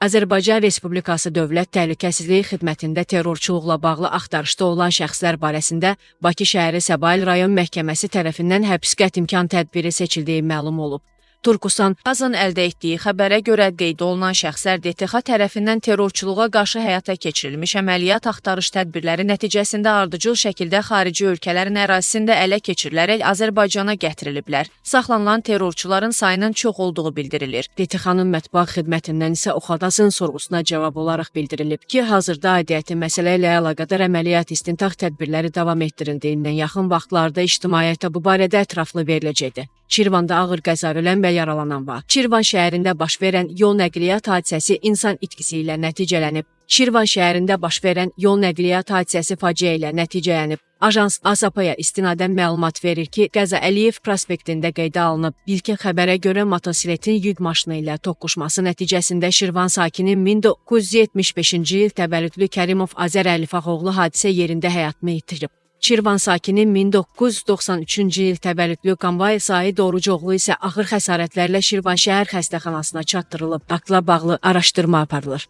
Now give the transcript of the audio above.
Azərbaycan Respublikası Dövlət Təhlükəsizlik Xidmətində terrorçuluqla bağlı axtarışda olan şəxslər barəsində Bakı şəhəri Səbail rayon məhkəməsi tərəfindən həbs qətimkan tədbiri seçildiyi məlum olub. Turkusan Azın əldə etdiyi xəbərə görə qeyd olunan şəxslər DTX tərəfindən terrorçuluğa qarşı həyata keçirilmiş əməliyyat axtarış tədbirləri nəticəsində ardıcıl şəkildə xarici ölkələrin ərazisində ələ keçirilərək Azərbaycana gətiriliblər. Saxlanılan terrorçuların sayının çox olduğu bildirilir. DTX-nın mətbuat xidmətindən isə Oxadasın sorğusuna cavab olaraq bildirilib ki, hazırda aidiyyəti məsələ ilə əlaqədar əməliyyat istintaq tədbirləri davam etdirildiyindən yaxın vaxtlarda ictimaiyyətə bu barədə ətraflı veriləcəkdir. Şirvanda ağır qəza ölən və yaralanan var. Şirvan şəhərində baş verən yol nəqliyyat hadisəsi insan itkisi ilə nəticələnib. Şirvan şəhərində baş verən yol nəqliyyat hadisəsi faciə ilə nəticələnib. Ajans ASAP-ya istinadən məlumat verir ki, qəza Əliyev prospektində qeydə alınıb. İlkin xəbərə görə motosikletin yük maşını ilə toqquşması nəticəsində Şirvan sakini 1975-ci il təvəllüdlü Kərimov Azər Əlifağoğlu hadisə yerində həyatını itirib. Şirvan sakini 1993-cü il təvəllüdlü Qanbay Said Orucoğlu isə ağır xəsarətlərlə Şirvan şəhər xəstəxanasına çatdırılıb. Faktla bağlı araşdırma aparılır.